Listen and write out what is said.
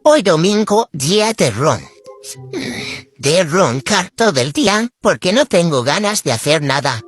Hoy domingo, día de ron. De roncar todo el día porque no tengo ganas de hacer nada.